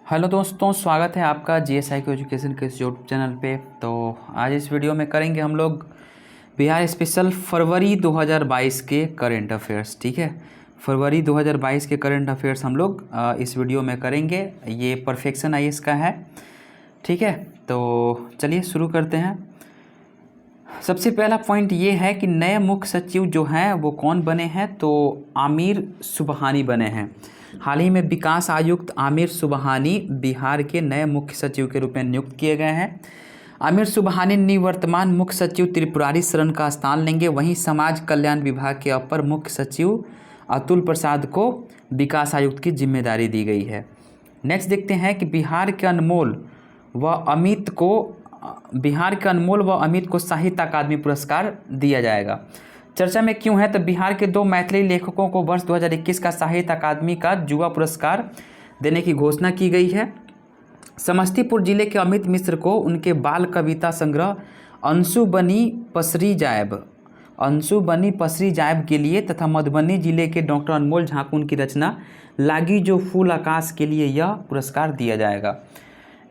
Hello दोस्तों, स्वागत है आपका जीएसआईक्यू एजुकेशन के इस यूट्यूब चैनल पे। तो आज इस वीडियो में करेंगे हम लोग बिहार स्पेशल फरवरी 2022 के करंट अफेयर्स। ठीक है, फरवरी 2022 के करंट अफेयर्स हम लोग इस वीडियो में करेंगे। ये परफेक्शन आईएएस का है। ठीक है, तो चलिए शुरू करते हैं। सबसे पहला पॉइंट ये है कि नए मुख्य सचिव जो हैं वो कौन बने हैं, तो आमिर सुबहानी बने हैं। हाल ही में विकास आयुक्त आमिर सुबहानी बिहार के नए मुख्य सचिव के रूप में नियुक्त किए गए हैं। आमिर सुबहानी निवर्तमान मुख्य सचिव त्रिपुरारी शरण का स्थान लेंगे। वहीं समाज कल्याण विभाग के अपर मुख्य सचिव अतुल प्रसाद को विकास आयुक्त की जिम्मेदारी दी गई है। नेक्स्ट देखते हैं कि बिहार के अनमोल व अमित को साहित्य अकादमी पुरस्कार दिया जाएगा। चर्चा में क्यों है, तो बिहार के 2 मैथिली लेखकों को वर्ष 2021 का साहित्य अकादमी का युवा पुरस्कार देने की घोषणा की गई है। समस्तीपुर जिले के अमित मिश्र को उनके बाल कविता संग्रह अंशु बनी पसरी जायब के लिए तथा मधुबनी जिले के डॉक्टर अनमोल झा को उनकी रचना लागी जो फूल आकाश के लिए यह पुरस्कार दिया जाएगा।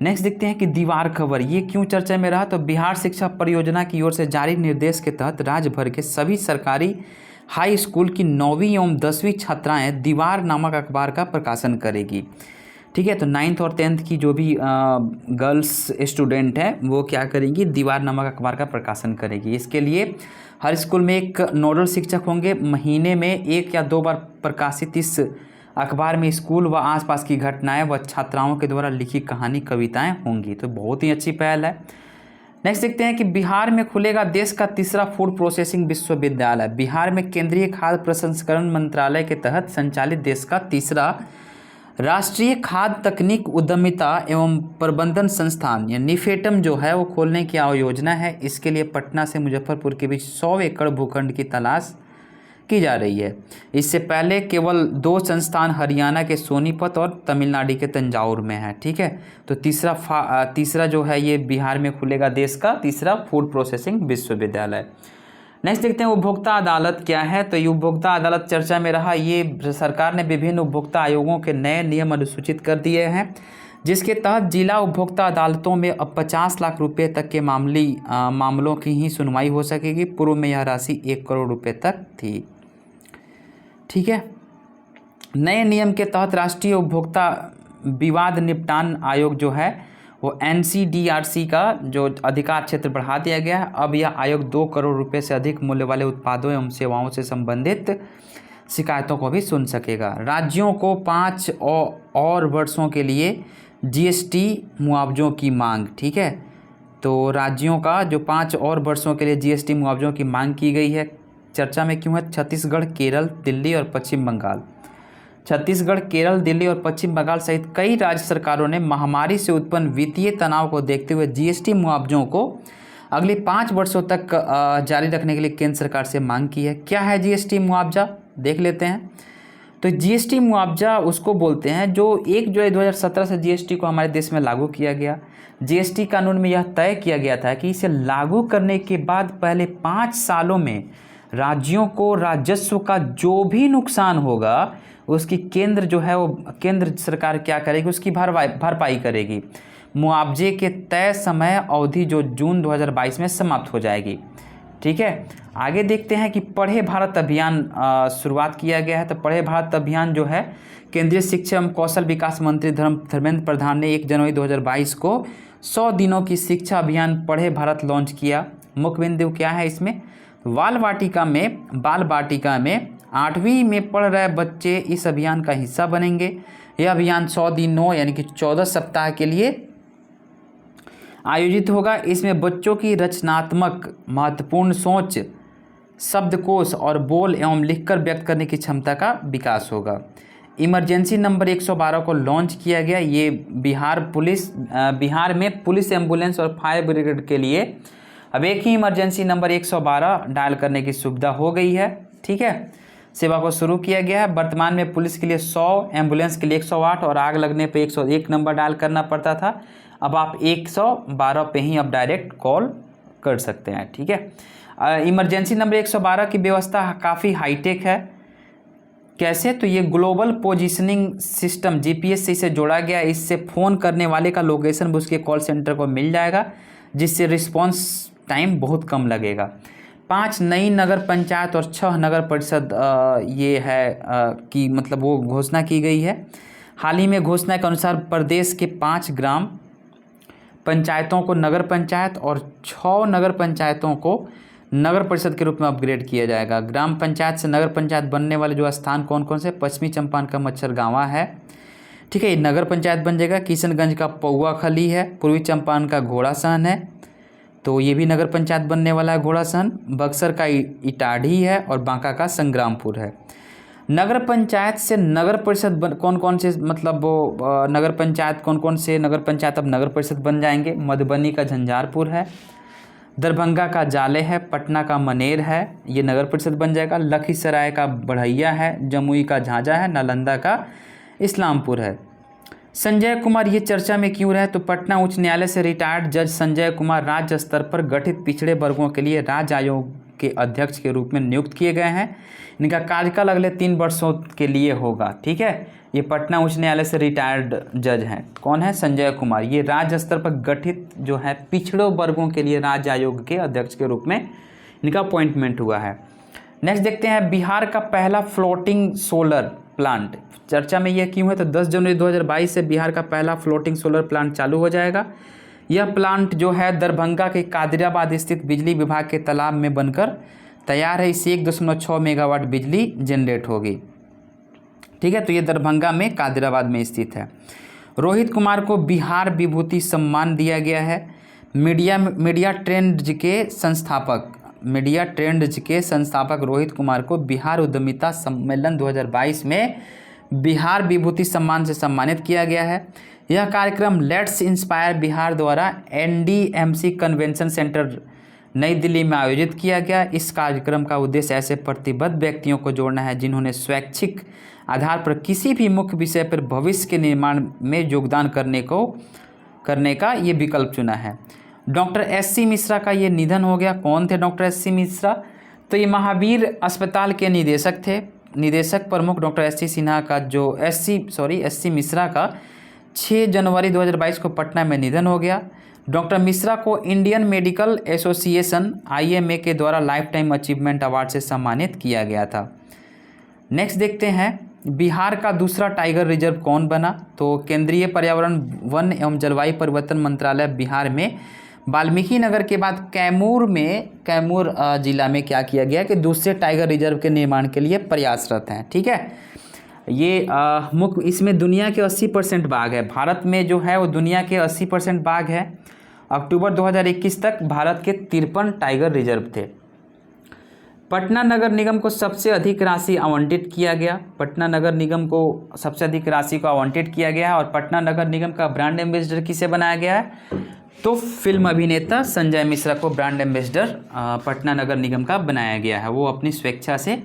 नेक्स्ट देखते हैं कि दीवार खबर ये क्यों चर्चा में रहा, तो बिहार शिक्षा परियोजना की ओर से जारी निर्देश के तहत राज्य भर के सभी सरकारी हाई स्कूल की 9वीं एवं 10वीं छात्राएं दीवार नामक अखबार का प्रकाशन करेगी। ठीक है, तो 9th और 10th की जो भी गर्ल्स स्टूडेंट हैं वो क्या करेंगी, दीवार नामक अखबार का प्रकाशन करेगी। इसके लिए हर स्कूल में एक नोडल शिक्षक होंगे। महीने में 1 या 2 बार प्रकाशित इस अखबार में स्कूल व आसपास की घटनाएं व छात्राओं के द्वारा लिखी कहानी कविताएं होंगी। तो बहुत ही अच्छी पहल है। नेक्स्ट देखते हैं कि बिहार में खुलेगा देश का तीसरा फूड प्रोसेसिंग विश्वविद्यालय। बिहार में केंद्रीय खाद्य प्रसंस्करण मंत्रालय के तहत संचालित देश का तीसरा राष्ट्रीय खाद्य तकनीक उद्यमिता एवं प्रबंधन संस्थान या निफेटम जो है वो खोलने की योजना है। इसके लिए पटना से मुजफ्फरपुर के बीच 100 एकड़ भूखंड की तलाश की जा रही है। इससे पहले केवल 2 संस्थान हरियाणा के सोनीपत और तमिलनाडु के तंजावुर में है। ठीक है, तो तीसरा जो है ये बिहार में खुलेगा देश का तीसरा फूड प्रोसेसिंग विश्वविद्यालय। नेक्स्ट देखते हैं उपभोक्ता अदालत क्या है, तो ये उपभोक्ता अदालत चर्चा में रहा। ये सरकार ने विभिन्न उपभोक्ता आयोगों के नए नियम अनुसूचित कर दिए हैं, जिसके तहत जिला उपभोक्ता अदालतों में अब 50 लाख रुपये तक के मामलों की ही सुनवाई हो सकेगी। पूर्व में यह राशि 1 करोड़ रुपये तक थी। ठीक है, नए नियम के तहत राष्ट्रीय उपभोक्ता विवाद निपटान आयोग जो है वो NCDRC का जो अधिकार क्षेत्र बढ़ा दिया गया है। अब यह आयोग 2 करोड़ रुपए से अधिक मूल्य वाले उत्पादों एवं सेवाओं से संबंधित शिकायतों को भी सुन सकेगा। राज्यों को 5 और वर्षों के लिए GST मुआवजों की मांग। ठीक है, तो राज्यों का जो 5 और वर्षों के लिए GST मुआवजों की मांग की गई है। चर्चा में क्यों है, छत्तीसगढ़, केरल, दिल्ली और पश्चिम बंगाल। छत्तीसगढ़, केरल, दिल्ली और पश्चिम बंगाल सहित कई राज्य सरकारों ने महामारी से उत्पन्न वित्तीय तनाव को देखते हुए GST मुआवजों को अगले 5 वर्षों तक जारी रखने के लिए केंद्र सरकार से मांग की है। क्या है GST मुआवजा, देख लेते हैं। तो GST मुआवजा उसको बोलते हैं जो 1 जुलाई 2017 से GST को हमारे देश में लागू किया गया। GST कानून में यह तय किया गया था कि इसे लागू करने के बाद पहले 5 सालों में राज्यों को राजस्व का जो भी नुकसान होगा उसकी केंद्र सरकार क्या करेगी, उसकी भरपाई करेगी। मुआवजे के तय समय अवधि जो जून 2022 में समाप्त हो जाएगी। ठीक है, आगे देखते हैं कि पढ़े भारत अभियान शुरुआत किया गया है। तो पढ़े भारत अभियान जो है केंद्रीय शिक्षा एवं कौशल विकास मंत्री धर्मेंद्र प्रधान ने 1 जनवरी 2022 को 100 दिनों की शिक्षा अभियान पढ़े भारत लॉन्च किया। मुख्य बिंदु क्या है इसमें, बाल बाटिका में 8वीं में पढ़ रहे बच्चे इस अभियान का हिस्सा बनेंगे। यह अभियान 100 दिनों यानी कि 14 सप्ताह के लिए आयोजित होगा। इसमें बच्चों की रचनात्मक, महत्वपूर्ण सोच, शब्दकोश और बोल एवं लिखकर व्यक्त करने की क्षमता का विकास होगा। इमरजेंसी नंबर 112 को लॉन्च किया गया। ये बिहार में पुलिस, एम्बुलेंस और फायर ब्रिगेड के लिए अब एक ही इमरजेंसी नंबर 112 डायल करने की सुविधा हो गई है। ठीक है, सेवा को शुरू किया गया है। वर्तमान में पुलिस के लिए 100, एम्बुलेंस के लिए 108 और आग लगने पे 101 नंबर डायल करना पड़ता था। अब आप 112 पे ही अब डायरेक्ट कॉल कर सकते हैं। ठीक है, इमरजेंसी नंबर 112 की व्यवस्था काफ़ी हाईटेक है। कैसे? तो ये ग्लोबल पोजीशनिंग सिस्टम जीपीएस से इसे जोड़ा गया। इससे फ़ोन करने वाले का लोकेशन भी उसके कॉल सेंटर को मिल जाएगा, जिससे रिस्पॉन्स टाइम बहुत कम लगेगा। 5 नई नगर पंचायत और 6 नगर परिषद ये है कि मतलब वो घोषणा की गई है। हाल ही में घोषणा के अनुसार प्रदेश के 5 ग्राम पंचायतों को नगर पंचायत और 6 नगर पंचायतों को नगर परिषद के रूप में अपग्रेड किया जाएगा। ग्राम पंचायत से नगर पंचायत बनने वाले जो स्थान कौन कौन से? पश्चिमी चंपारण का मच्छरगांवा है, ठीक है, ये नगर पंचायत बन जाएगा। किशनगंज का पौआखली है, पूर्वी चंपारण का घोड़ासहन है, तो ये भी नगर पंचायत बनने वाला है घोड़ासहन। बक्सर का इटाढ़ी है और बांका का संग्रामपुर है। नगर पंचायत से नगर परिषद कौन कौन से मतलब वो नगर पंचायत कौन कौन से नगर पंचायत अब नगर परिषद बन जाएंगे? मधुबनी का झंझारपुर है, दरभंगा का जाले है, पटना का मनेर है, ये नगर परिषद बन जाएगा। लखीसराय का बढ़ैया है, जमुई का झांझा है, नालंदा का इस्लामपुर है। संजय कुमार ये चर्चा में क्यों रहे? तो पटना उच्च न्यायालय से रिटायर्ड जज संजय कुमार राज्य स्तर पर गठित पिछड़े वर्गों के लिए राज्य आयोग के अध्यक्ष के रूप में नियुक्त किए गए हैं। इनका कार्यकाल अगले 3 वर्षों के लिए होगा, ठीक है। ये पटना उच्च न्यायालय से रिटायर्ड जज हैं। कौन है? संजय कुमार। ये राज्य स्तर पर गठित जो है पिछड़े वर्गों के लिए राज्य आयोग के अध्यक्ष के रूप में इनका अपॉइंटमेंट हुआ है। नेक्स्ट देखते हैं, बिहार का पहला फ्लोटिंग सोलर प्लांट चर्चा में यह क्यों है? तो 10 जनवरी 2022 से बिहार का पहला फ्लोटिंग सोलर प्लांट चालू हो जाएगा। यह प्लांट जो है दरभंगा के कादिराबाद स्थित बिजली विभाग के तालाब में बनकर तैयार है। इससे 1.6 मेगावाट बिजली जनरेट होगी, ठीक है। तो ये दरभंगा में कादिराबाद में स्थित है। रोहित कुमार को बिहार विभूति सम्मान दिया गया है। मीडिया ट्रेंड्स के संस्थापक रोहित कुमार को बिहार उद्यमिता सम्मेलन 2022 में बिहार विभूति सम्मान से सम्मानित किया गया है। यह कार्यक्रम लेट्स इंस्पायर बिहार द्वारा एनडीएमसी कन्वेंशन सेंटर नई दिल्ली में आयोजित किया गया। इस कार्यक्रम का उद्देश्य ऐसे प्रतिबद्ध व्यक्तियों को जोड़ना है जिन्होंने स्वैच्छिक आधार पर किसी भी मुख्य विषय पर भविष्य के निर्माण में योगदान करने का ये विकल्प चुना है। डॉक्टर एससी मिश्रा का ये निधन हो गया। कौन थे डॉक्टर एससी मिश्रा? तो ये महावीर अस्पताल के निदेशक थे। निदेशक प्रमुख डॉक्टर एससी मिश्रा का 6 जनवरी 2022 को पटना में निधन हो गया। डॉक्टर मिश्रा को इंडियन मेडिकल एसोसिएशन IMA के द्वारा लाइफ टाइम अचीवमेंट अवार्ड से सम्मानित किया गया था। नेक्स्ट देखते हैं, बिहार का दूसरा टाइगर रिजर्व कौन बना? तो केंद्रीय पर्यावरण वन एवं जलवायु परिवर्तन मंत्रालय बिहार में वाल्मीकि नगर के बाद कैमूर जिला में क्या किया गया कि दूसरे टाइगर रिजर्व के निर्माण के लिए प्रयासरत हैं, ठीक है। ये मुख्य इसमें दुनिया के 80% बाघ है। भारत में जो है वो दुनिया के 80% बाघ है। अक्टूबर 2021 तक भारत के 53 टाइगर रिजर्व थे। पटना नगर निगम को सबसे अधिक राशि आवंटित किया गया। पटना नगर निगम को सबसे अधिक राशि को आवंटित किया गया है। और पटना नगर निगम का ब्रांड एम्बेसडर किसे बनाया गया है? तो फिल्म अभिनेता संजय मिश्रा को ब्रांड एम्बेसडर पटना नगर निगम का बनाया गया है। वो अपनी स्वेच्छा से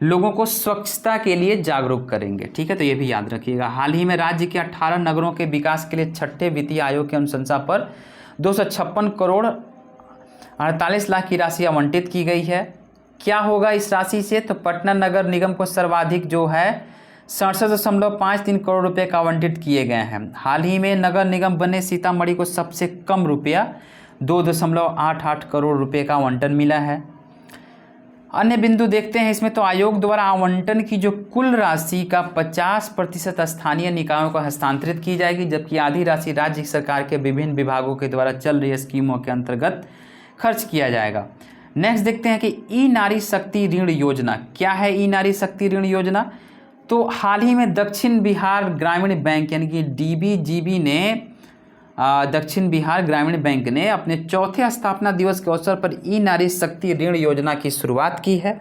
लोगों को स्वच्छता के लिए जागरूक करेंगे, ठीक है। तो ये भी याद रखिएगा। हाल ही में राज्य के 18 नगरों के विकास के लिए 6ठे वित्तीय आयोग की अनुशंसा पर 256 करोड़ 48 लाख की राशि आवंटित की गई है। क्या होगा इस राशि से? तो पटना नगर निगम को सर्वाधिक जो है 67.53 करोड़ रुपए का आवंटित किए गए हैं। हाल ही में नगर निगम बने सीतामढ़ी को सबसे कम रुपया 2.88 करोड़ रुपए का आवंटन मिला है। अन्य बिंदु देखते हैं इसमें। तो आयोग द्वारा आवंटन की जो कुल राशि का 50% स्थानीय निकायों को हस्तांतरित की जाएगी, जबकि आधी राशि राज्य सरकार के विभिन्न विभागों के द्वारा चल रही स्कीमों के अंतर्गत खर्च किया जाएगा। नेक्स्ट देखते हैं कि ई नारी शक्ति ऋण योजना क्या है। ई नारी शक्ति ऋण योजना तो हाल ही में दक्षिण बिहार ग्रामीण बैंक यानी कि DBGB ने दक्षिण बिहार ग्रामीण बैंक ने अपने 4थे स्थापना दिवस के अवसर पर ई नारी शक्ति ऋण योजना की शुरुआत की है।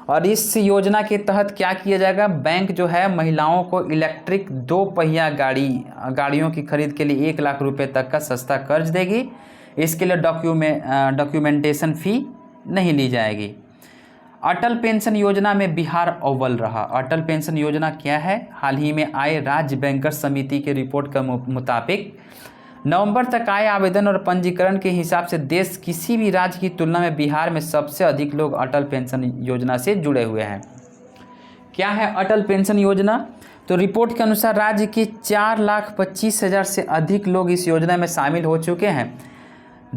और इस योजना के तहत क्या किया जाएगा? बैंक जो है महिलाओं को इलेक्ट्रिक 2 पहिया गाड़ियों की खरीद के लिए 1 लाख रुपए तक का सस्ता कर्ज देगी। इसके लिए डॉक्यूमेंटेशन फ़ी नहीं ली जाएगी। अटल पेंशन योजना में बिहार अव्वल रहा। अटल पेंशन योजना क्या है? हाल ही में आए राज्य बैंकर्स समिति की रिपोर्ट के मुताबिक नवंबर तक आए आवेदन और पंजीकरण के हिसाब से देश किसी भी राज्य की तुलना में बिहार में सबसे अधिक लोग अटल पेंशन योजना से जुड़े हुए हैं। क्या है अटल पेंशन योजना? तो रिपोर्ट के अनुसार राज्य के 4,25,000 से अधिक लोग इस योजना में शामिल हो चुके हैं।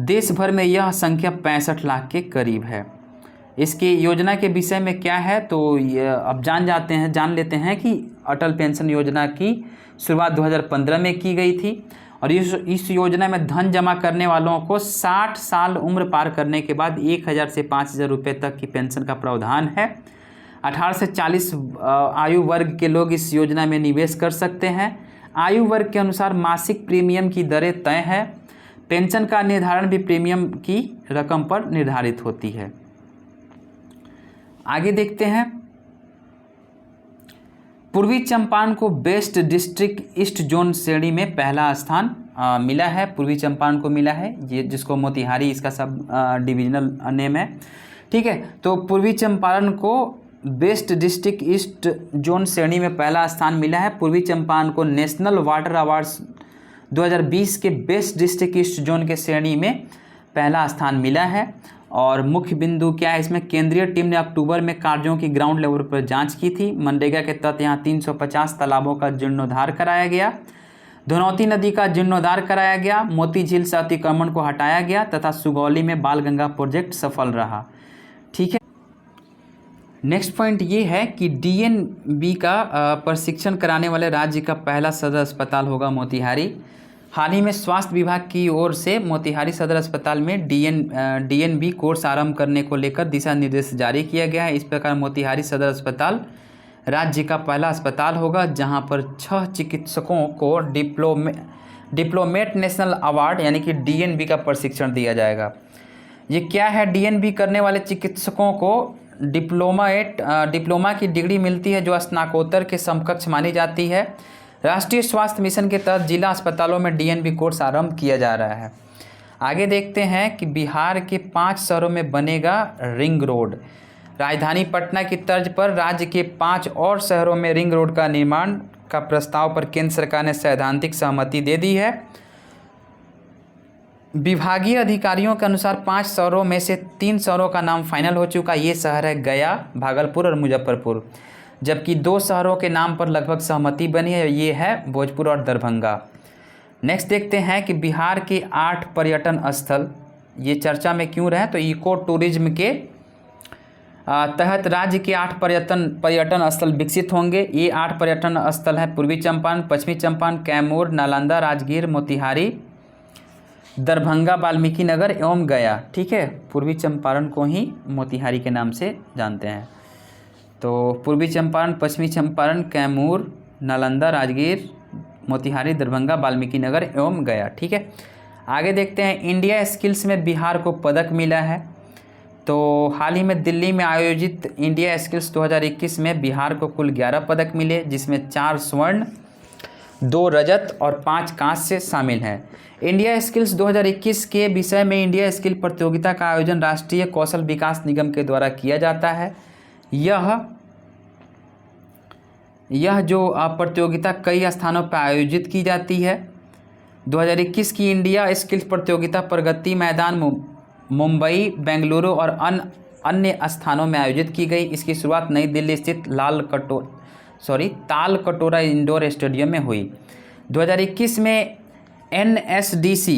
देश भर में यह संख्या 65 लाख के करीब है। इसकी योजना के विषय में क्या है तो ये अब जान लेते हैं कि अटल पेंशन योजना की शुरुआत 2015 में की गई थी और इस योजना में धन जमा करने वालों को 60 साल उम्र पार करने के बाद 1,000 से 5,000 रुपये तक की पेंशन का प्रावधान है। 18 से 40 आयु वर्ग के लोग इस योजना में निवेश कर सकते हैं। आयु वर्ग के अनुसार मासिक प्रीमियम की दरें तय है। पेंशन का निर्धारण भी प्रीमियम की रकम पर निर्धारित होती है। आगे देखते हैं, पूर्वी चंपारण को बेस्ट डिस्ट्रिक्ट ईस्ट जोन श्रेणी में पहला स्थान मिला है। पूर्वी चंपारण को मिला है, ये जिसको मोतिहारी इसका सब डिविजनल नेम है। ठीक है, तो पूर्वी चंपारण को बेस्ट डिस्ट्रिक्ट ईस्ट जोन श्रेणी में पहला स्थान मिला है। पूर्वी चंपारण को नेशनल वाटर अवार्ड्स 2020 के बेस्ट डिस्ट्रिक्ट ईस्ट जोन के श्रेणी में पहला स्थान मिला है। और मुख्य बिंदु क्या है इसमें, केंद्रीय टीम ने अक्टूबर में कार्यों की ग्राउंड लेवल पर जांच की थी। मनरेगा के तहत यहाँ 350 तालाबों का जीर्णोद्धार कराया गया, धनौती नदी का जीर्णोद्धार कराया गया, मोती झील से अतिक्रमण को हटाया गया तथा सुगौली में बाल गंगा प्रोजेक्ट सफल रहा। ठीक है, नेक्स्ट पॉइंट ये है कि डीएनबी का प्रशिक्षण कराने वाले राज्य का पहला सदर अस्पताल होगा मोतिहारी। हाल ही में स्वास्थ्य विभाग की ओर से मोतिहारी सदर अस्पताल में डीएनबी कोर्स आरंभ करने को लेकर दिशा निर्देश जारी किया गया है। इस प्रकार मोतिहारी सदर अस्पताल राज्य का पहला अस्पताल होगा जहां पर 6 चिकित्सकों को डिप्लोमेट नेशनल अवार्ड यानी कि डीएनबी का प्रशिक्षण दिया जाएगा। ये क्या है, डीएनबी करने वाले चिकित्सकों को डिप्लोमा की डिग्री मिलती है जो स्नातकोत्तर के समकक्ष मानी जाती है। राष्ट्रीय स्वास्थ्य मिशन के तहत जिला अस्पतालों में डीएनबी कोर्स आरंभ किया जा रहा है। आगे देखते हैं कि बिहार के 5 शहरों में बनेगा रिंग रोड। राजधानी पटना की तर्ज पर राज्य के 5 और शहरों में रिंग रोड का निर्माण का प्रस्ताव पर केंद्र सरकार ने सैद्धांतिक सहमति दे दी है। विभागीय अधिकारियों के अनुसार 5 शहरों में से 3 शहरों का नाम फाइनल हो चुका। ये शहर है गया, भागलपुर और मुजफ्फरपुर, जबकि 2 शहरों के नाम पर लगभग सहमति बनी है, ये है भोजपुर और दरभंगा। नेक्स्ट देखते हैं कि बिहार के 8 पर्यटन स्थल ये चर्चा में क्यों रहे, तो इको टूरिज्म के तहत राज्य के 8 पर्यटन स्थल विकसित होंगे। ये 8 पर्यटन स्थल हैं पूर्वी चंपारण, पश्चिमी चंपारण, कैमूर, नालंदा, राजगीर, मोतिहारी, दरभंगा, वाल्मीकि नगर एवं गया। ठीक है, पूर्वी चंपारण को ही मोतिहारी के नाम से जानते हैं। तो पूर्वी चंपारण, पश्चिमी चंपारण, कैमूर, नालंदा, राजगीर, मोतिहारी, दरभंगा, वाल्मीकि नगर एवं गया। ठीक है, आगे देखते हैं, इंडिया स्किल्स में बिहार को पदक मिला है। तो हाल ही में दिल्ली में आयोजित इंडिया स्किल्स 2021 में बिहार को कुल 11 पदक मिले, जिसमें 4 स्वर्ण, 2 रजत और 5 कांस्य शामिल हैं। इंडिया स्किल्स 2021 के विषय में इंडिया स्किल प्रतियोगिता का आयोजन राष्ट्रीय कौशल विकास निगम के द्वारा किया जाता है। यह जो प्रतियोगिता कई स्थानों पर आयोजित की जाती है। 2021 की इंडिया स्किल्स प्रतियोगिता प्रगति मैदान, मुंबई, बेंगलुरु और अन्य स्थानों में आयोजित की गई। इसकी शुरुआत नई दिल्ली स्थित ताल कटोरा इंडोर स्टेडियम में हुई। 2021 में NSDC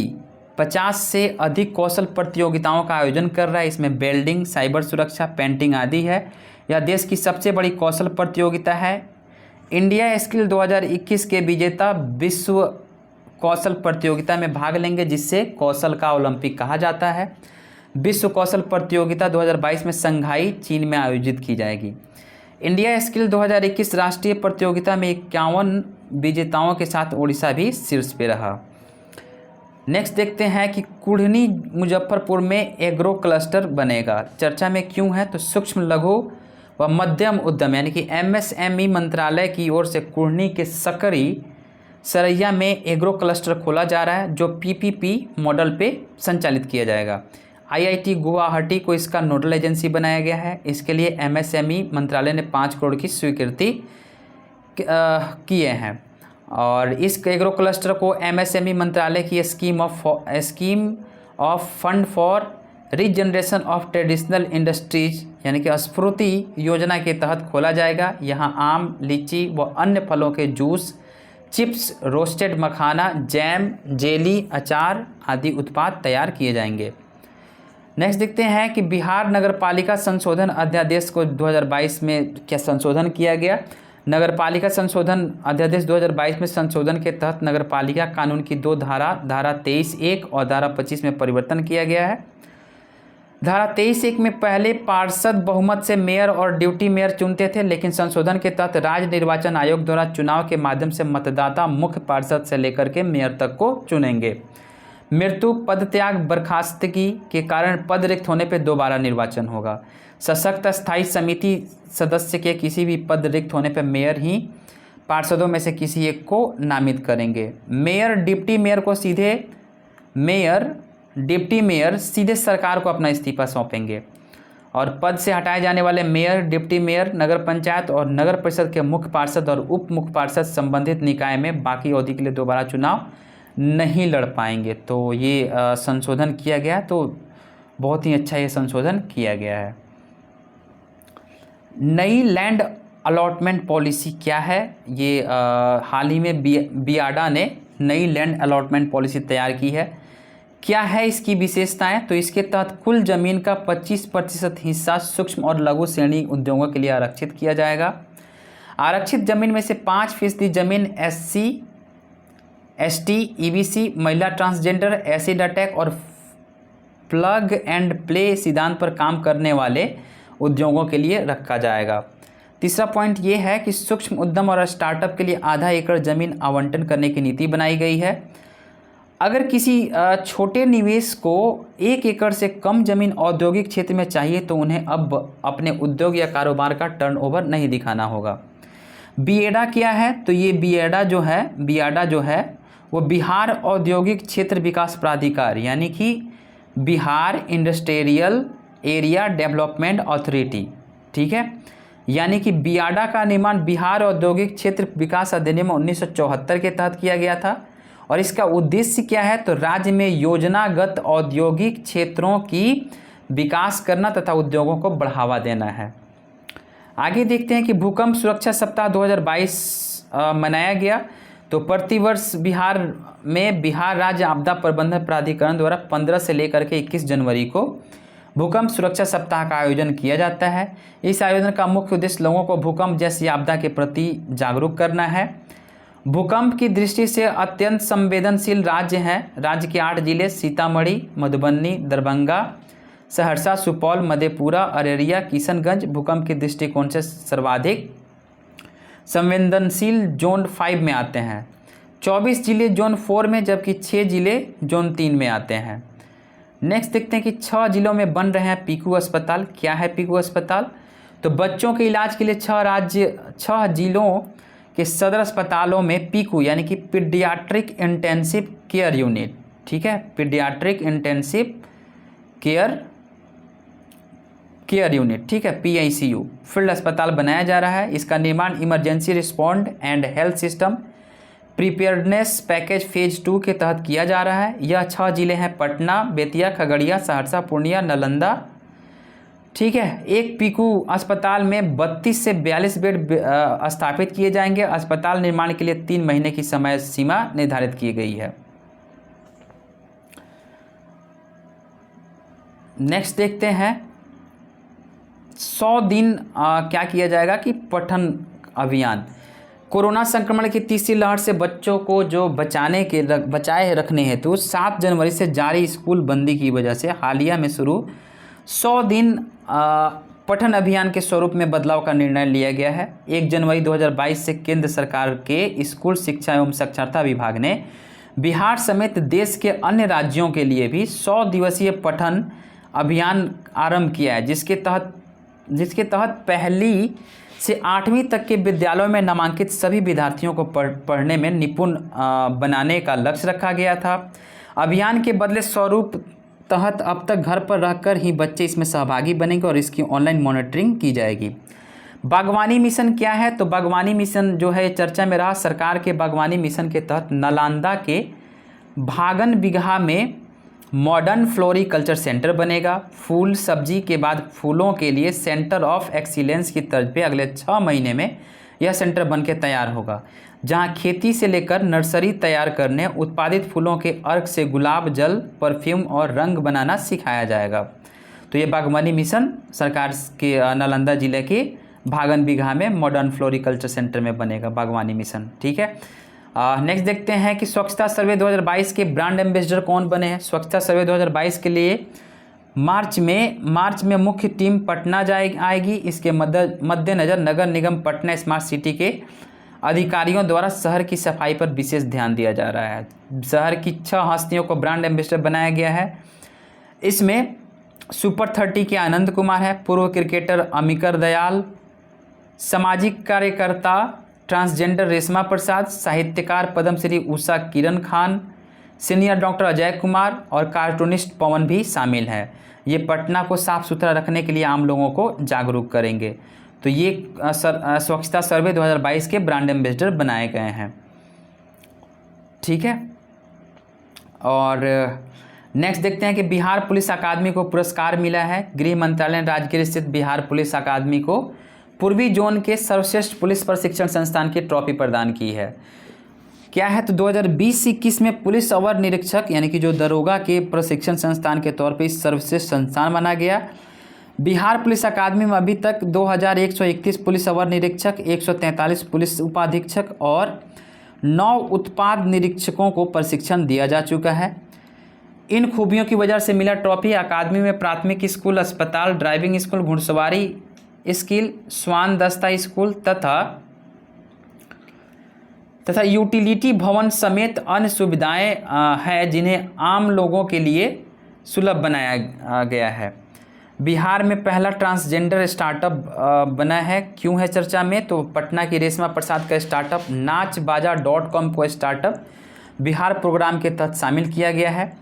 50 से अधिक कौशल प्रतियोगिताओं का आयोजन कर रहा है। इसमें वेल्डिंग, साइबर सुरक्षा, पेंटिंग आदि है। यह देश की सबसे बड़ी कौशल प्रतियोगिता है। इंडिया स्किल 2021 के विजेता विश्व कौशल प्रतियोगिता में भाग लेंगे, जिससे कौशल का ओलंपिक कहा जाता है। विश्व कौशल प्रतियोगिता 2022 में शंघाई, चीन में आयोजित की जाएगी। इंडिया स्किल 2021 राष्ट्रीय प्रतियोगिता में 51 विजेताओं के साथ ओडिशा भी शीर्ष पे रहा। नेक्स्ट देखते हैं कि कुढ़नी मुजफ्फरपुर में एग्रो क्लस्टर बनेगा। चर्चा में क्यों है, तो सूक्ष्म लघु व मध्यम उद्यम यानी कि MSME मंत्रालय की ओर से कुढ़नी के सकरी सरैया में एग्रो क्लस्टर खोला जा रहा है, जो PPP मॉडल पे संचालित किया जाएगा। IIT गुवाहाटी को इसका नोडल एजेंसी बनाया गया है। इसके लिए MSME मंत्रालय ने 5 करोड़ की स्वीकृति किए हैं और इस एग्रो क्लस्टर को MSME मंत्रालय की scheme of fund for regeneration of traditional industries यानी कि स्फूर्ति योजना के तहत खोला जाएगा। यहाँ आम, लीची व अन्य फलों के जूस, चिप्स, रोस्टेड मखाना, जैम, जेली, अचार आदि उत्पाद तैयार किए जाएंगे। नेक्स्ट देखते हैं कि बिहार नगरपालिका संशोधन अध्यादेश को 2022 में क्या संशोधन किया गया। नगरपालिका संशोधन अध्यादेश 2022 में संशोधन के तहत नगरपालिका कानून की 2 धारा 23(1) और धारा 25 में परिवर्तन किया गया है। धारा 23(1) में पहले पार्षद बहुमत से मेयर और डिप्टी मेयर चुनते थे, लेकिन संशोधन के तहत राज्य निर्वाचन आयोग द्वारा चुनाव के माध्यम से मतदाता मुख्य पार्षद से लेकर के मेयर तक को चुनेंगे। मृत्यु, पदत्याग, बर्खास्तगी के कारण पद रिक्त होने पर दोबारा निर्वाचन होगा। सशक्त स्थायी समिति सदस्य के किसी भी पद रिक्त होने पर मेयर ही पार्षदों में से किसी एक को नामित करेंगे। मेयर, डिप्टी मेयर सीधे सरकार को अपना इस्तीफा सौंपेंगे और पद से हटाए जाने वाले मेयर, डिप्टी मेयर, नगर पंचायत और नगर परिषद के मुख्य पार्षद और उप मुख्य पार्षद संबंधित निकाय में बाकी अवधि के लिए दोबारा चुनाव नहीं लड़ पाएंगे। तो ये संशोधन किया गया, तो बहुत ही अच्छा ये संशोधन किया गया है। नई लैंड अलॉटमेंट पॉलिसी क्या है? ये हाल ही में बियाडा ने नई लैंड अलॉटमेंट पॉलिसी तैयार की है। क्या है इसकी विशेषताएं? तो इसके तहत कुल जमीन का 25% हिस्सा सूक्ष्म और लघु श्रेणी उद्योगों के लिए आरक्षित किया जाएगा। आरक्षित जमीन में से 5% जमीन SC, ST, EBC, महिला, ट्रांसजेंडर, एसिड अटैक और प्लग एंड प्ले सिद्धांत पर काम करने वाले उद्योगों के लिए रखा जाएगा। तीसरा पॉइंट ये है कि सूक्ष्म उद्यम और स्टार्टअप के लिए आधा एकड़ जमीन आवंटन करने की नीति बनाई गई है। अगर किसी छोटे निवेश को 1 एकड़ से कम जमीन औद्योगिक क्षेत्र में चाहिए तो उन्हें अब अपने उद्योग या कारोबार का टर्नओवर नहीं दिखाना होगा। बियाडा क्या है? तो ये बियाडा जो है वो बिहार औद्योगिक क्षेत्र विकास प्राधिकार यानी कि Bihar industrial area development authority, ठीक है, यानी कि बियाडा का निर्माण बिहार औद्योगिक क्षेत्र विकास अधिनियम 1974 के तहत किया गया था। और इसका उद्देश्य क्या है? तो राज्य में योजनागत औद्योगिक क्षेत्रों की विकास करना तथा उद्योगों को बढ़ावा देना है। आगे देखते हैं कि भूकंप सुरक्षा सप्ताह 2022 मनाया गया। तो प्रतिवर्ष बिहार में बिहार राज्य आपदा प्रबंधन प्राधिकरण द्वारा 15 से लेकर के 21 जनवरी को भूकंप सुरक्षा सप्ताह का आयोजन किया जाता है। इस आयोजन का मुख्य उद्देश्य लोगों को भूकंप जैसी आपदा के प्रति जागरूक करना है। भूकंप की दृष्टि से अत्यंत संवेदनशील राज्य हैं। राज्य के 8 जिले सीतामढ़ी, मधुबनी, दरभंगा, सहरसा, सुपौल, मधेपुरा, अररिया, किशनगंज भूकंप के दृष्टिकोण से सर्वाधिक संवेदनशील जोन 5 में आते हैं। 24 जिले जोन 4 में, जबकि 6 जिले जोन 3 में आते हैं। नेक्स्ट देखते हैं कि 6 जिलों में बन रहे हैं पीकू अस्पताल। क्या है पीकू अस्पताल? तो बच्चों के इलाज के लिए 6 जिलों के सदर अस्पतालों में पीकू यानी कि पीडियाट्रिक इंटेंसिव केयर यूनिट, ठीक है, पीडियाट्रिक इंटेंसिव केयर यूनिट, ठीक है, PICU फील्ड अस्पताल बनाया जा रहा है। इसका निर्माण emergency respond and health system preparedness package phase 2 के तहत किया जा रहा है। यह 6 जिले हैं पटना, बेतिया, खगड़िया, सहरसा, पूर्णिया, नालंदा, ठीक है। एक पीकू अस्पताल में 32 से 42 बेड स्थापित किए जाएंगे। अस्पताल निर्माण के लिए 3 महीने की समय सीमा निर्धारित की गई है। नेक्स्ट देखते हैं 100 दिन क्या किया जाएगा कि पठन अभियान। कोरोना संक्रमण की तीसरी लहर से बच्चों को जो बचाए रखने हेतु 7 जनवरी से जारी स्कूल बंदी की वजह से हालिया में शुरू 100 दिन पठन अभियान के स्वरूप में बदलाव का निर्णय लिया गया है। 1 जनवरी 2022 से केंद्र सरकार के स्कूल शिक्षा एवं साक्षरता विभाग ने बिहार समेत देश के अन्य राज्यों के लिए भी 100 दिवसीय पठन अभियान आरंभ किया है, जिसके तहत पहली से 8वीं तक के विद्यालयों में नामांकित सभी विद्यार्थियों को पढ़ने में निपुण बनाने का लक्ष्य रखा गया था। अभियान के बदले स्वरूप तहत अब तक घर पर रहकर ही बच्चे इसमें सहभागी बनेंगे और इसकी ऑनलाइन मॉनिटरिंग की जाएगी। बागवानी मिशन क्या है? तो बागवानी मिशन जो है चर्चा में रहा। सरकार के बागवानी मिशन के तहत नालंदा के भागन बिगहा में मॉडर्न फ्लोरिकल्चर सेंटर बनेगा। फूल सब्जी के बाद फूलों के लिए सेंटर ऑफ एक्सीलेंस की तर्ज पे अगले 6 महीने में यह सेंटर बन के तैयार होगा, जहां खेती से लेकर नर्सरी तैयार करने, उत्पादित फूलों के अर्क से गुलाब जल, परफ्यूम और रंग बनाना सिखाया जाएगा। तो ये बागवानी मिशन सरकार के नालंदा जिले के भागन बिगहा में मॉडर्न फ्लोरिकल्चर सेंटर में बनेगा बागवानी मिशन। ठीक है, नेक्स्ट देखते हैं कि स्वच्छता सर्वे 2022 के ब्रांड एम्बेसडर कौन बने हैं। स्वच्छता सर्वे 2022 के लिए मार्च में मुख्य टीम पटना आएगी। इसके मद्देनज़र नगर निगम पटना स्मार्ट सिटी के अधिकारियों द्वारा शहर की सफाई पर विशेष ध्यान दिया जा रहा है। शहर की 6 हस्तियों को ब्रांड एम्बेसडर बनाया गया है। इसमें सुपर 30 के आनंद कुमार है, पूर्व क्रिकेटर अमिकर दयाल, सामाजिक कार्यकर्ता ट्रांसजेंडर रेशमा प्रसाद, साहित्यकार पद्मश्री उषा किरण खान, सीनियर डॉक्टर अजय कुमार और कार्टूनिस्ट पवन भी शामिल है। ये पटना को साफ सुथरा रखने के लिए आम लोगों को जागरूक करेंगे। तो ये स्वच्छता सर्वे 2022 के ब्रांड एम्बेसडर बनाए गए हैं। ठीक है, और नेक्स्ट देखते हैं कि बिहार पुलिस अकादमी को पुरस्कार मिला है। गृह मंत्रालय ने राजगीर स्थित बिहार पुलिस अकादमी को पूर्वी जोन के सर्वश्रेष्ठ पुलिस प्रशिक्षण संस्थान की ट्रॉफी प्रदान की है। क्या है, तो 2020-21 में पुलिस अवर निरीक्षक यानी कि जो दरोगा के प्रशिक्षण संस्थान के तौर पर इस सर्वश्रेष्ठ संस्थान माना गया। बिहार पुलिस अकादमी में अभी तक 2131 पुलिस अवर निरीक्षक, 143 पुलिस उपाधीक्षक और 9 उत्पाद निरीक्षकों को प्रशिक्षण दिया जा चुका है। इन खूबियों की वजह से मिला ट्रॉफी अकादमी में प्राथमिक स्कूल, अस्पताल, ड्राइविंग स्कूल, घुड़सवारी स्किल, स्वान दस्ता स्कूल तथा यूटिलिटी भवन समेत अन्य सुविधाएं हैं जिन्हें आम लोगों के लिए सुलभ बनाया गया है। बिहार में पहला ट्रांसजेंडर स्टार्टअप बना है। क्यों है चर्चा में, तो पटना की रेशमा प्रसाद का स्टार्टअप नाचबाजा.com को स्टार्टअप बिहार प्रोग्राम के तहत शामिल किया गया है।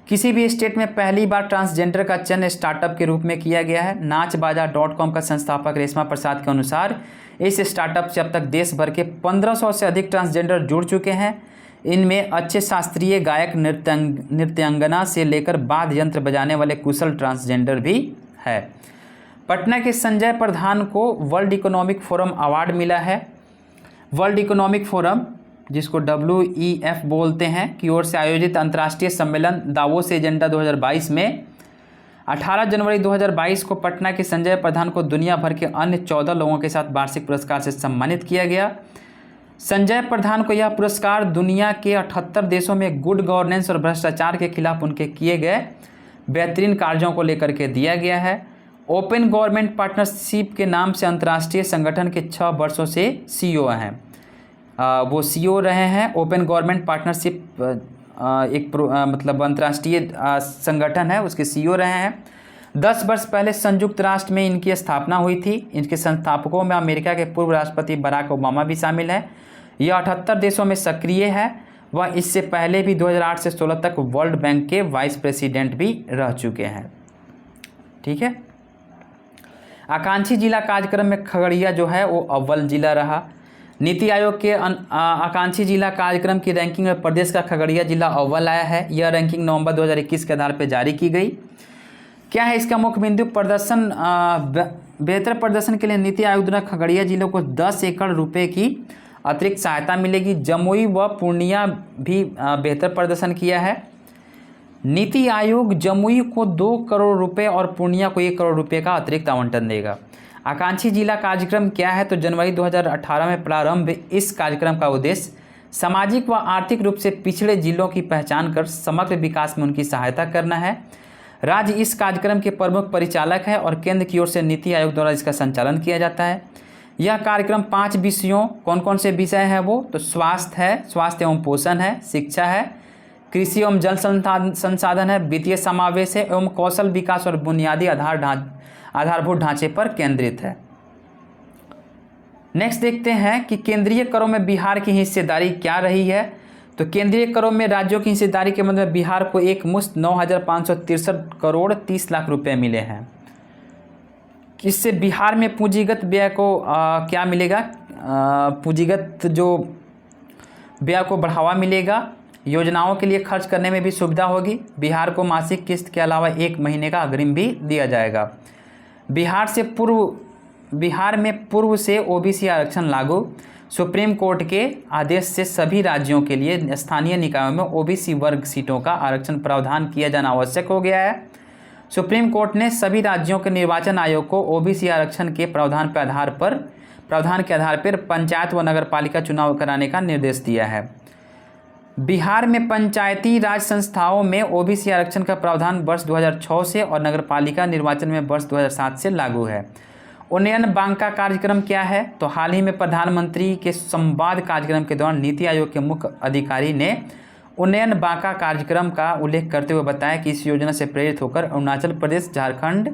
किसी भी स्टेट में पहली बार ट्रांसजेंडर का चयन स्टार्टअप के रूप में किया गया है। नाचबाजा.com का संस्थापक रेशमा प्रसाद के अनुसार इस स्टार्टअप से अब तक देश भर के 1500 से अधिक ट्रांसजेंडर जुड़ चुके हैं। इनमें अच्छे शास्त्रीय गायक, नृत्यांगना से लेकर वाद्य यंत्र बजाने वाले कुशल ट्रांसजेंडर भी है। पटना के संजय प्रधान को वर्ल्ड इकोनॉमिक फोरम अवार्ड मिला है। वर्ल्ड इकोनॉमिक फोरम, जिसको WEF बोलते हैं, की ओर से आयोजित अंतर्राष्ट्रीय सम्मेलन दावोस एजेंडा 2022 में 18 जनवरी 2022 को पटना के संजय प्रधान को दुनिया भर के अन्य 14 लोगों के साथ वार्षिक पुरस्कार से सम्मानित किया गया। संजय प्रधान को यह पुरस्कार दुनिया के 78 देशों में गुड गवर्नेंस और भ्रष्टाचार के खिलाफ उनके किए गए बेहतरीन कार्यों को लेकर के दिया गया है। ओपन गवर्नमेंट पार्टनरशिप के नाम से अंतर्राष्ट्रीय संगठन के 6 वर्षों से CEO हैं। वो CEO रहे हैं। ओपन गवर्नमेंट पार्टनरशिप मतलब अंतर्राष्ट्रीय संगठन है, उसके CEO रहे हैं। 10 वर्ष पहले संयुक्त राष्ट्र में इनकी स्थापना हुई थी। इनके संस्थापकों में अमेरिका के पूर्व राष्ट्रपति बराक ओबामा भी शामिल है। यह 78 देशों में सक्रिय है। वह इससे पहले भी 2008 से 16 तक वर्ल्ड बैंक के वाइस प्रेसिडेंट भी रह चुके हैं। ठीक है, आकांक्षी जिला कार्यक्रम में खगड़िया जो है वो अव्वल जिला रहा। नीति आयोग के आकांक्षी जिला कार्यक्रम की रैंकिंग में प्रदेश का खगड़िया जिला अव्वल आया है। यह रैंकिंग नवंबर 2021 के आधार पर जारी की गई। क्या है इसका मुख्य बिंदु, प्रदर्शन बेहतर प्रदर्शन के लिए नीति आयोग द्वारा खगड़िया जिलों को 10 एकड़ रुपए की अतिरिक्त सहायता मिलेगी। जमुई व पूर्णिया भी बेहतर प्रदर्शन किया है। नीति आयोग जमुई को 2 करोड़ रुपए और पूर्णिया को 1 करोड़ रुपए का अतिरिक्त आवंटन देगा। आकांक्षी जिला कार्यक्रम क्या है, तो जनवरी 2018 में प्रारंभ इस कार्यक्रम का उद्देश्य सामाजिक व आर्थिक रूप से पिछड़े जिलों की पहचान कर समग्र विकास में उनकी सहायता करना है। राज्य इस कार्यक्रम के प्रमुख परिचालक है और केंद्र की ओर से नीति आयोग द्वारा इसका संचालन किया जाता है। यह कार्यक्रम 5 विषयों, कौन कौन से विषय हैं वो, तो स्वास्थ्य है, स्वास्थ्य एवं पोषण है, शिक्षा है, कृषि एवं जल संसाधन है, वित्तीय समावेश है एवं कौशल विकास और बुनियादी आधारभूत ढांचे पर केंद्रित है। नेक्स्ट देखते हैं कि केंद्रीय करों में बिहार की हिस्सेदारी क्या रही है। तो केंद्रीय करों में राज्यों की हिस्सेदारी के मतलब बिहार को एक मुश्त 9,563 करोड़ 30 लाख रुपए मिले हैं। इससे बिहार में पूंजीगत व्यय को क्या मिलेगा, पूंजीगत जो व्यय को बढ़ावा मिलेगा। योजनाओं के लिए खर्च करने में भी सुविधा होगी। बिहार को मासिक किस्त के अलावा 1 महीने का अग्रिम भी दिया जाएगा। बिहार में पूर्व से ओबीसी आरक्षण लागू। सुप्रीम कोर्ट के आदेश से सभी राज्यों के लिए स्थानीय निकायों में ओबीसी वर्ग सीटों का आरक्षण प्रावधान किया जाना आवश्यक हो गया है। सुप्रीम कोर्ट ने सभी राज्यों के निर्वाचन आयोग को ओबीसी आरक्षण के प्रावधान के आधार पर पंचायत व नगर पालिका चुनाव कराने का निर्देश दिया है। बिहार में पंचायती राज संस्थाओं में ओबीसी आरक्षण का प्रावधान वर्ष 2006 से और नगर पालिका निर्वाचन में वर्ष 2007 से लागू है। उन्नयन बांका कार्यक्रम क्या है? तो हाल ही में प्रधानमंत्री के संवाद कार्यक्रम के दौरान नीति आयोग के मुख्य अधिकारी ने उन्नयन बांका कार्यक्रम का उल्लेख करते हुए बताया कि इस योजना से प्रेरित होकर अरुणाचल प्रदेश, झारखंड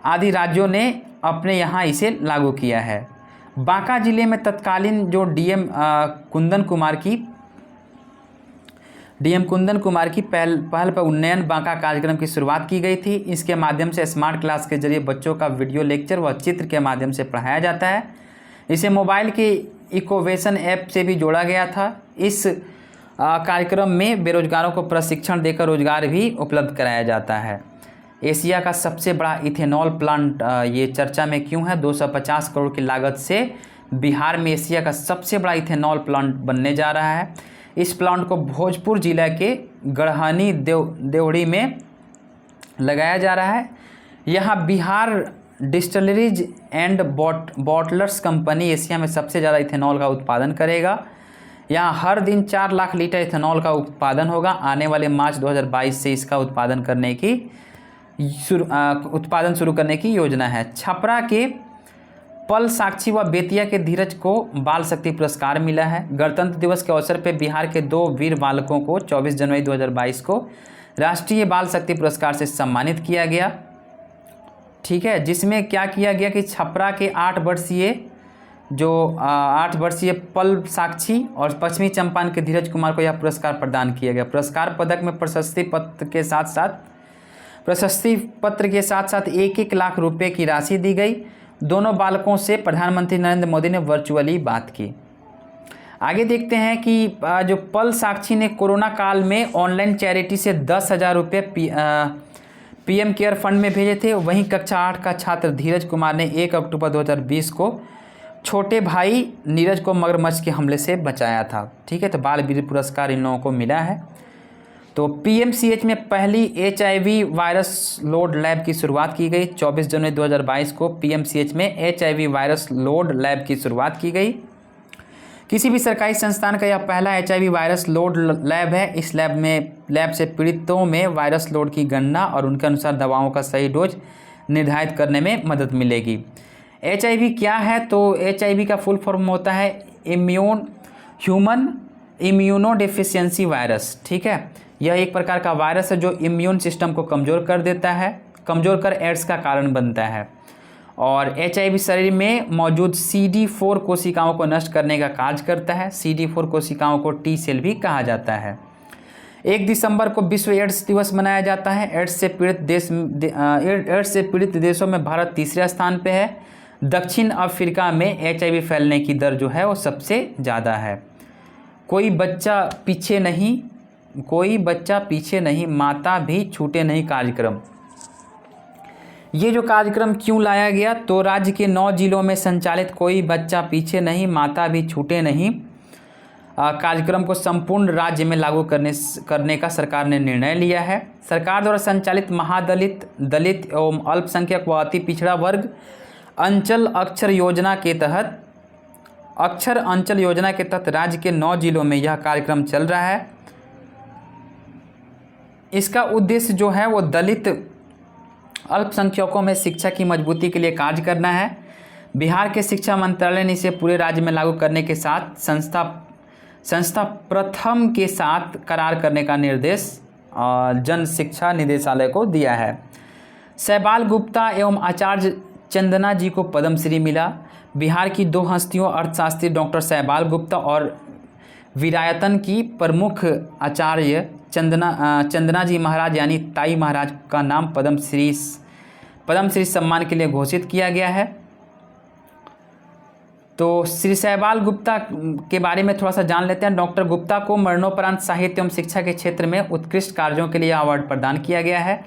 आदि राज्यों ने अपने यहाँ इसे लागू किया है। बांका जिले में तत्कालीन जो डीएम कुंदन कुमार की पहल पर उन्नयन बांका कार्यक्रम की शुरुआत की गई थी। इसके माध्यम से स्मार्ट क्लास के जरिए बच्चों का वीडियो लेक्चर व चित्र के माध्यम से पढ़ाया जाता है। इसे मोबाइल के इकोवेशन ऐप से भी जोड़ा गया था। इस कार्यक्रम में बेरोजगारों को प्रशिक्षण देकर रोजगार भी उपलब्ध कराया जाता है। एशिया का सबसे बड़ा इथेनॉल प्लांट ये चर्चा में क्यों है? 250 करोड़ की लागत से बिहार में एशिया का सबसे बड़ा इथेनॉल प्लांट बनने जा रहा है। इस प्लांट को भोजपुर जिला के गढ़हनी देवड़ी में लगाया जा रहा है। यहाँ Bihar distilleries and bottlers company Asia में सबसे ज़्यादा इथेनॉल का उत्पादन करेगा। यहाँ हर दिन 4 लाख लीटर इथेनॉल का उत्पादन होगा। आने वाले मार्च 2022 से इसका उत्पादन शुरू करने की योजना है। छपरा के पल साक्षी व बेतिया के धीरज को बाल शक्ति पुरस्कार मिला है। गणतंत्र दिवस के अवसर पर बिहार के 2 वीर बालकों को 24 जनवरी 2022 को राष्ट्रीय बाल शक्ति पुरस्कार से सम्मानित किया गया। ठीक है, जिसमें क्या किया गया कि छपरा के 8 वर्षीय पल साक्षी और पश्चिमी चंपारण के धीरज कुमार को यह पुरस्कार प्रदान किया गया। पुरस्कार पदक में प्रशस्ति पत्र के साथ साथ 1-1 लाख रुपए की राशि दी गई। दोनों बालकों से प्रधानमंत्री नरेंद्र मोदी ने वर्चुअली बात की। आगे देखते हैं कि जो पल साक्षी ने कोरोना काल में ऑनलाइन चैरिटी से 10,000 रुपये पीएम केयर फंड में भेजे थे। वहीं कक्षा 8 का छात्र धीरज कुमार ने 1 अक्टूबर 2020 को छोटे भाई नीरज को मगरमच्छ के हमले से बचाया था। ठीक है, तो बाल वीर पुरस्कार इन लोगों को मिला है। तो पीएमसीएच में पहली एचआईवी वायरस लोड लैब की शुरुआत की गई। 24 जनवरी 2022 को पीएमसीएच में एचआईवी वायरस लोड लैब की शुरुआत की गई। किसी भी सरकारी संस्थान का यह पहला एचआईवी वायरस लोड लैब है। इस लैब से पीड़ितों में वायरस लोड की गणना और उनके अनुसार दवाओं का सही डोज निर्धारित करने में मदद मिलेगी। एचआईवी क्या है? तो एचआईवी का फुल फॉर्म होता है ह्यूमन इम्यूनोडेफिशिएंसी वायरस। ठीक है, यह एक प्रकार का वायरस है जो इम्यून सिस्टम को कमज़ोर कर देता है, कमज़ोर कर एड्स का कारण बनता है। और एचआईवी शरीर में मौजूद CD4 कोशिकाओं को नष्ट करने का कार्य करता है। CD4 कोशिकाओं को टी सेल भी कहा जाता है। 1 दिसंबर को विश्व एड्स दिवस मनाया जाता है। एड्स से पीड़ित देशों में भारत तीसरे स्थान पे है। दक्षिण अफ्रीका में एचआईवी फैलने की दर जो है वो सबसे ज़्यादा है। कोई बच्चा पीछे नहीं, माता भी छूटे नहीं कार्यक्रम। ये जो कार्यक्रम क्यों लाया गया? तो राज्य के 9 जिलों में संचालित कोई बच्चा पीछे नहीं, माता भी छूटे नहीं कार्यक्रम को संपूर्ण राज्य में लागू करने का सरकार ने निर्णय लिया है। सरकार द्वारा संचालित महादलित, दलित एवं अल्पसंख्यक व अति पिछड़ा वर्ग अंचल अक्षर योजना के तहत राज्य के 9 जिलों में यह कार्यक्रम चल रहा है। इसका उद्देश्य जो है वो दलित अल्पसंख्यकों में शिक्षा की मजबूती के लिए कार्य करना है। बिहार के शिक्षा मंत्रालय ने इसे पूरे राज्य में लागू करने के साथ संस्था प्रथम के साथ करार करने का निर्देश जन शिक्षा निदेशालय को दिया है। सहबाल गुप्ता एवं आचार्य चंदना जी को पद्मश्री मिला। बिहार की 2 हस्तियों अर्थशास्त्री डॉक्टर सहबाल गुप्ता और विरायतन की प्रमुख आचार्य चंदना जी महाराज यानी ताई महाराज का नाम पद्मश्री सम्मान के लिए घोषित किया गया है। तो श्री सहवाल गुप्ता के बारे में थोड़ा सा जान लेते हैं। डॉक्टर गुप्ता को मरणोपरांत साहित्य एवं शिक्षा के क्षेत्र में उत्कृष्ट कार्यों के लिए अवार्ड प्रदान किया गया है।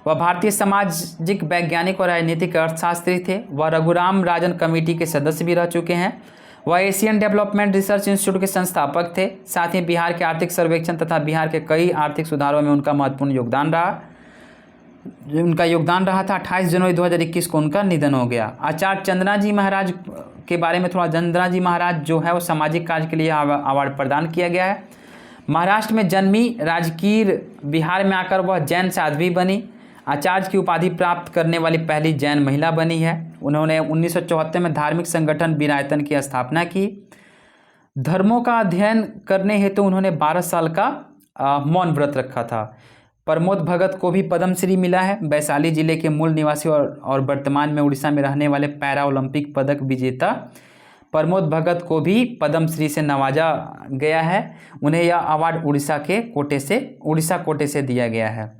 वह भारतीय सामाजिक वैज्ञानिक और राजनीतिक अर्थशास्त्री थे। वह रघुराम राजन कमेटी के सदस्य भी रह चुके हैं। वह एशियन डेवलपमेंट रिसर्च इंस्टीट्यूट के संस्थापक थे। साथ ही बिहार के आर्थिक सर्वेक्षण तथा बिहार के कई आर्थिक सुधारों में उनका महत्वपूर्ण योगदान रहा था। 28 जनवरी 2021 को उनका निधन हो गया। आचार्य चंद्राजी महाराज के बारे में थोड़ा। चंद्राजी महाराज जो है वो सामाजिक कार्य के लिए अवार्ड प्रदान किया गया है। महाराष्ट्र में जन्मी, राजगीर बिहार में आकर वह जैन साध्वी बनी। आचार्य की उपाधि प्राप्त करने वाली पहली जैन महिला बनी है। उन्होंने 1974 में धार्मिक संगठन वीरायतन की स्थापना की। धर्मों का अध्ययन करने हेतु उन्होंने 12 साल का मौन व्रत रखा था। प्रमोद भगत को भी पद्मश्री मिला है। वैशाली जिले के मूल निवासी और वर्तमान में उड़ीसा में रहने वाले पैरा ओलंपिक पदक विजेता प्रमोद भगत को भी पद्मश्री से नवाजा गया है। उन्हें यह अवार्ड उड़ीसा कोटे से दिया गया है।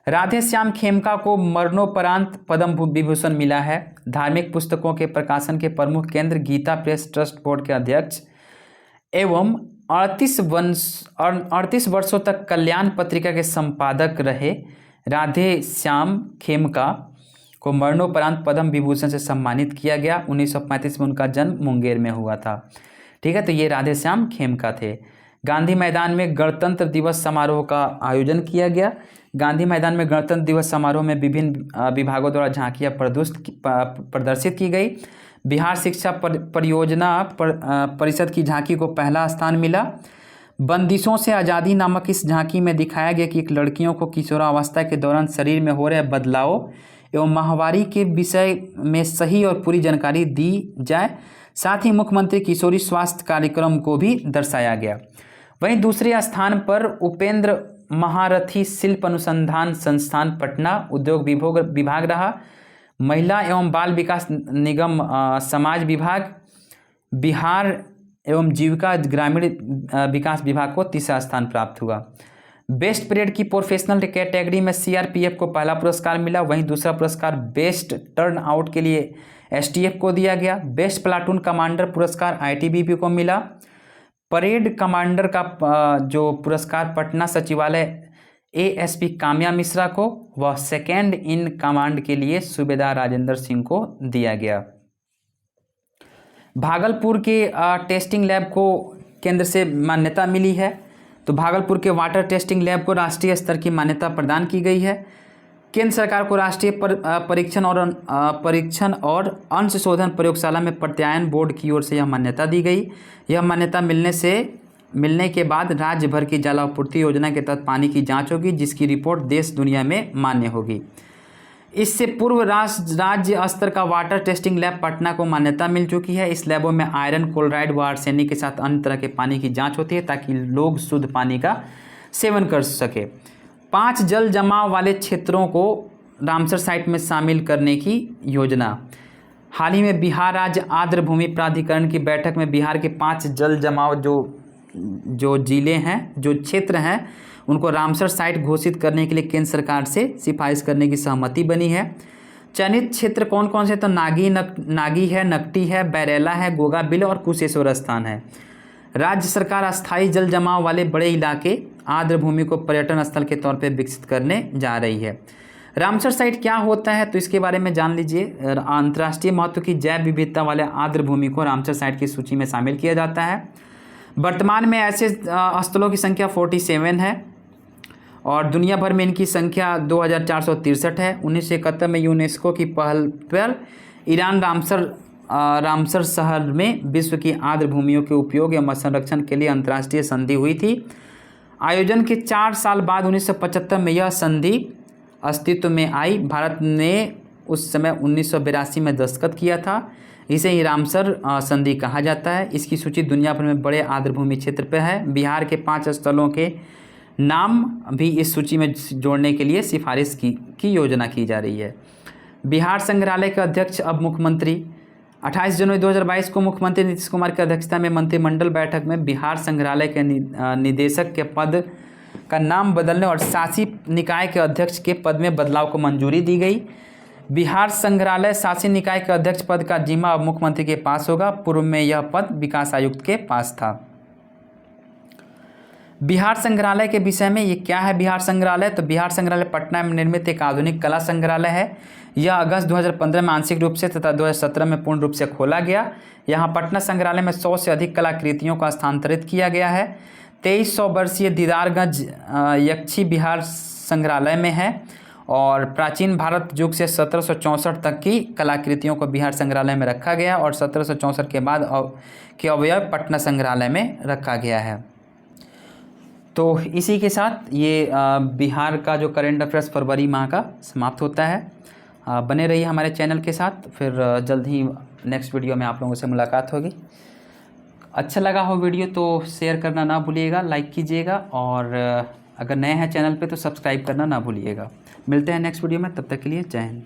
राधे श्याम खेमका को मरणोपरांत पद्म विभूषण मिला है। धार्मिक पुस्तकों के प्रकाशन के प्रमुख केंद्र गीता प्रेस ट्रस्ट बोर्ड के अध्यक्ष एवं 38 वर्षों तक कल्याण पत्रिका के संपादक रहे राधे श्याम खेमका को मरणोपरांत पद्म विभूषण से सम्मानित किया गया। 1935 में उनका जन्म मुंगेर में हुआ था। ठीक है, तो ये राधे श्याम खेमका थे। गांधी मैदान में गणतंत्र दिवस समारोह का आयोजन किया गया। गांधी मैदान में गणतंत्र दिवस समारोह में विभिन्न विभागों द्वारा झांकियाँ प्रदर्शित की गई। बिहार शिक्षा परियोजना परिषद की झांकी को पहला स्थान मिला। बंदिशों से आज़ादी नामक इस झांकी में दिखाया गया कि एक लड़कियों को किशोरावस्था के दौरान शरीर में हो रहे बदलाव एवं माहवारी के विषय में सही और पूरी जानकारी दी जाए। साथ ही मुख्यमंत्री किशोरी स्वास्थ्य कार्यक्रम को भी दर्शाया गया। वहीं दूसरे स्थान पर उपेंद्र महारथी शिल्प अनुसंधान संस्थान पटना उद्योग विभाग रहा। महिला एवं बाल विकास निगम समाज विभाग बिहार एवं जीविका ग्रामीण विकास विभाग को तीसरा स्थान प्राप्त हुआ। बेस्ट परेड की प्रोफेशनल कैटेगरी में सीआरपीएफ को पहला पुरस्कार मिला। वहीं दूसरा पुरस्कार बेस्ट टर्न आउट के लिए एसटीएफ को दिया गया। बेस्ट प्लाटून कमांडर पुरस्कार आईटीबीपी को मिला। परेड कमांडर का जो पुरस्कार पटना सचिवालय एएसपी काम्या मिश्रा को, वह सेकेंड इन कमांड के लिए सूबेदार राजेंद्र सिंह को दिया गया। भागलपुर के टेस्टिंग लैब को केंद्र से मान्यता मिली है। तो भागलपुर के वाटर टेस्टिंग लैब को राष्ट्रीय स्तर की मान्यता प्रदान की गई है। केंद्र सरकार को राष्ट्रीय परीक्षण और अंश शोधन प्रयोगशाला में प्रत्यायन बोर्ड की ओर से यह मान्यता दी गई। यह मान्यता मिलने के बाद राज्य भर की जल आपूर्ति योजना के तहत पानी की जांच होगी, जिसकी रिपोर्ट देश दुनिया में मान्य होगी। इससे पूर्व राज्य स्तर का वाटर टेस्टिंग लैब पटना को मान्यता मिल चुकी है। इस लैबों में आयरन, क्लोराइड व आर्सेनिक के साथ अन्य तरह के पानी की जाँच होती है ताकि लोग शुद्ध पानी का सेवन कर सके। 5 जल जमाव वाले क्षेत्रों को रामसर साइट में शामिल करने की योजना। हाल ही में बिहार राज्य आर्द्र भूमि प्राधिकरण की बैठक में बिहार के 5 जल जमाव जो जिले हैं, जो क्षेत्र हैं, उनको रामसर साइट घोषित करने के लिए केंद्र सरकार से सिफारिश करने की सहमति बनी है। चयनित क्षेत्र कौन कौन से? तो नागी है, नकटी है, बैरेला है, गोगा बिल और कुशेश्वर स्थान है। राज्य सरकार अस्थायी जल जमाव वाले बड़े इलाके आर्द्र भूमि को पर्यटन स्थल के तौर पर विकसित करने जा रही है। रामसर साइट क्या होता है, तो इसके बारे में जान लीजिए। अंतर्राष्ट्रीय महत्व की जैव विविधता वाले आर्द्र भूमि को रामसर साइट की सूची में शामिल किया जाता है। वर्तमान में ऐसे स्थलों की संख्या 47 है और दुनिया भर में इनकी संख्या 2463 है। 1971 में यूनेस्को की पहल पर ईरान रामसर शहर में विश्व की आर्द्र भूमियों के उपयोग एवं संरक्षण के लिए अंतर्राष्ट्रीय संधि हुई थी। आयोजन के 4 साल बाद 1975 में यह संधि अस्तित्व में आई। भारत ने उस समय 1982 में दस्तखत किया था। इसे ही रामसर संधि कहा जाता है। इसकी सूची दुनिया भर में बड़े आर्द्र भूमि क्षेत्र पर है। बिहार के 5 स्थलों के नाम भी इस सूची में जोड़ने के लिए सिफारिश की योजना की जा रही है। बिहार संग्रहालय के अध्यक्ष अब मुख्यमंत्री। 28 जनवरी 2022 को मुख्यमंत्री नीतीश कुमार की अध्यक्षता में मंत्रिमंडल बैठक में बिहार संग्रहालय के निदेशक के पद का नाम बदलने और शासी निकाय के अध्यक्ष के पद में बदलाव को मंजूरी दी गई। बिहार संग्रहालय शासी निकाय के अध्यक्ष पद का जिम्मा अब मुख्यमंत्री के पास होगा। पूर्व में यह पद विकास आयुक्त के पास था। बिहार संग्रहालय के विषय में, ये क्या है बिहार संग्रहालय? तो बिहार संग्रहालय पटना में निर्मित एक आधुनिक कला संग्रहालय है। यह अगस्त 2015 में आंशिक रूप से तथा 2017 में पूर्ण रूप से खोला गया। यहाँ पटना संग्रहालय में 100 से अधिक कलाकृतियों को स्थानांतरित किया गया है। 2300 वर्षीय दीदारगंज यक्षी बिहार संग्रहालय में है और प्राचीन भारत युग से 1764 तक की कलाकृतियों को बिहार संग्रहालय में रखा गया और 1764 के बाद के अवयव पटना संग्रहालय में रखा गया है। तो इसी के साथ ये बिहार का जो करंट अफेयर्स फरवरी माह का समाप्त होता है। बने रहिए हमारे चैनल के साथ, फिर जल्द ही नेक्स्ट वीडियो में आप लोगों से मुलाकात होगी। अच्छा लगा हो वीडियो तो शेयर करना ना भूलिएगा, लाइक कीजिएगा और अगर नए हैं चैनल पे तो सब्सक्राइब करना ना भूलिएगा। मिलते हैं नेक्स्ट वीडियो में, तब तक के लिए जय हिंद।